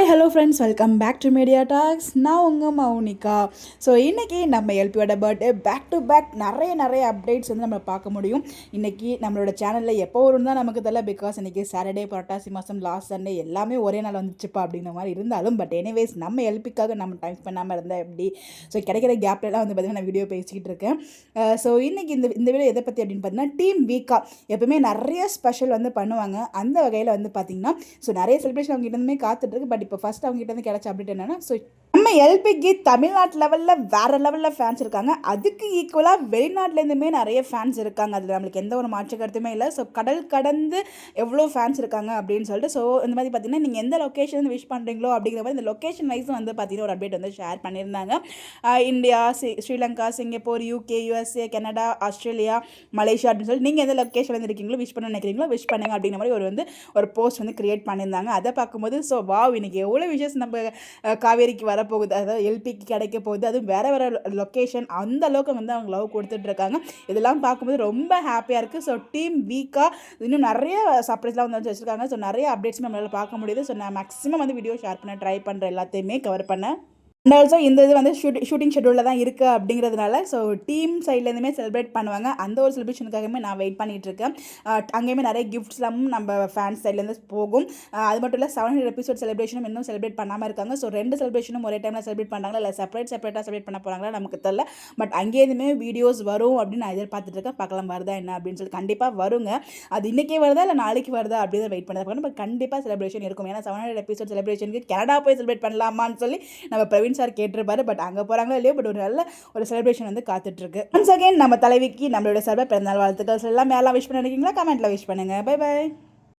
Hi hello friends, welcome back to media talks. நான் உங்கள் Mounika. So இன்றைக்கி நம்ம எல்பியோட பர்த்டே பேக் டு பேக் நிறைய அப்டேட்ஸ் வந்து நம்ம பார்க்க முடியும். இன்றைக்கி நம்மளோட சேனலில் எப்போ வரும் தான் நமக்கு தெரியல. பிகாஸ் இன்றைக்கி சாட்டர்டே, புரட்டாசி மாதம், லாஸ்ட் சண்டே எல்லாமே ஒரே நாள் வந்துச்சுப்பா அப்படிங்கிற மாதிரி இருந்தாலும், பட் எனிவேஸ் நம்ம எல்பிக்காக நம்ம டைம் பண்ணாமல் இருந்தால் எப்படி? ஸோ கிடைக்கிற கேப்லாம் வந்து பார்த்திங்கன்னா நான் வீடியோ பேசிக்கிட்டு இருக்கேன். ஸோ இன்றைக்கி இந்த வீடியோ எதை பற்றி அப்படின்னு பார்த்தீங்கன்னா, டீம் வீக்கா எப்பவுமே நிறைய ஸ்பெஷல் வந்து பண்ணுவாங்க. அந்த வகையில் வந்து பார்த்திங்கன்னா நிறைய செலிப்ரேஷன் அவங்க கிட்டேருந்துமே காத்துட்ருக்கு. பட் இப்போ ஃபஸ்ட் அவங்க கிட்டேருந்து கிடைச்ச அப்டேட் என்னென்னா, நம்ம எல்பிக்கு தமிழ்நாட்டு லெவலில் வேறு லெவலில் ஃபேன்ஸ் இருக்காங்க. அதுக்கு ஈக்குவலாக வெளிநாட்டிலேருந்துமே நிறைய ஃபேன்ஸ் இருக்காங்க. அதில் நம்மளுக்கு எந்த ஒரு மாற்று கருத்துமே இல்லை. ஸோ கடல் கடந்து எவ்வளோ ஃபேன்ஸ் இருக்காங்க அப்படின்னு சொல்லிட்டு, ஸோ இந்த மாதிரி பார்த்தீங்கன்னா நீங்கள் எந்த லொக்கேஷன் விஷ் பண்ணுறீங்களோ அப்படிங்கிற மாதிரி இந்த லொக்கேஷன் வைஸும் வந்து பார்த்தீங்கன்னா ஒரு அப்டேட் வந்து ஷேர் பண்ணியிருந்தாங்க. India, Sri Lanka, Singapore, UK, USA, Canada, Australia, Malaysia அப்படின்னு சொல்லிட்டு நீங்கள் எந்த லொக்கேஷன் வந்து இருக்கீங்களோ, விஷ் பண்ண நினைக்கிறீங்களோ விஷ் பண்ணுங்க அப்படிங்கிற மாதிரி ஒரு போஸ்ட் வந்து கிரியேட் பண்ணியிருந்தாங்க. அதை பார்க்கும்போது ஸோ வாவ், இன்னைக்கு எவ்வளோ விஷயஸ் நம்ம காவேரிக்கு வரப்போகுது, அதாவது எல்பிக்கு கிடைக்க போகுது, அதுவும் வேறு லொக்கேஷன், அந்த அளவுக்கு வந்து அவங்க லவ் கொடுத்துட்ருக்காங்க. இதெல்லாம் பார்க்கும்போது ரொம்ப ஹாப்பியாக இருக்குது. ஸோ டீம் வீக்காக இன்னும் நிறைய சர்ப்ரைஸ்லாம் வந்து வச்சுருக்காங்க. ஸோ நிறைய அப்டேட்ஸும் நம்மளால் பார்க்க முடியுது. ஸோ நான் மேக்ஸிமம் வந்து வீடியோ ஷேர் பண்ண ட்ரை பண்ணுறேன், எல்லாத்தையுமே கவர் பண்ணேன். அண்ட் ஆல்சோ இந்த இது வந்து ஷூட்டிங் ஷெட்யூலில் தான் இருக்குது அப்படிங்கிறதுனால ஸோ டீம் சைட்லேருந்துமே செலிப்ரேட் பண்ணுவாங்க. அந்த ஒரு செலிப்ரேஷனுக்காகவே நான் வெயிட் பண்ணிகிட்ருக்கேன். அங்கேயுமே நிறைய கிஃப்ட்ஸ்லாம் நம்ம ஃபேன்ஸ் சைட்லேருந்து போகும். அது மட்டும் இல்லை, 700 எபிசோட் செலிப்ரேஷனும் இன்னும் செலிப்ரேட் பண்ணாமல் இருக்காங்க. ஸோ 2 செலிப்ரேஷனும் ஒரே டைமில் செலிப்ரேட் பண்ணுறாங்களா இல்லை செப்பரேட்டாக செலிப்ரேட் பண்ண போகிறாங்களா நமக்கு தெரியல. பட் அங்கேயுமே வீடியோஸ் வரும் அப்படின்னு நான் எதிர்பார்த்துட்டு இருக்கேன். பார்க்கலாம் வருதா என்ன அப்படின்னு சொல்லி. கண்டிப்பாக வருங்க. அது இன்றைக்கே வருதா இல்லை நாளைக்கு வருதா அப்படின்னு வெயிட் பண்ணி பட் கண்டிப்பாக செலிப்ரேஷன் இருக்கும். ஏன்னா 700 எபிசோட் செலிப்ரேஷனுக்கு கனடா போய் செலிப்ரேட் பண்ணலாமான்னு சொல்லி நம்ம பிரவீன் சார் கேட்டிருப்பாரு. பட் அங்கே போகிறாங்களோ இல்லையோ, பட் ஒரு நல்ல ஒரு செலிப்ரேஷன் வந்து காத்துட்ருக்கு. ஒன்ஸ் அகைன் நம்ம தலைவிக்கு நம்மளோட சார்பாக பிறந்தநாள் வாழ்த்துக்கள். எல்லாம் விஷ் பண்ண நினைக்கிறீங்களா? கமெண்ட்டில் விஷ் பண்ணுங்கள். Bye by.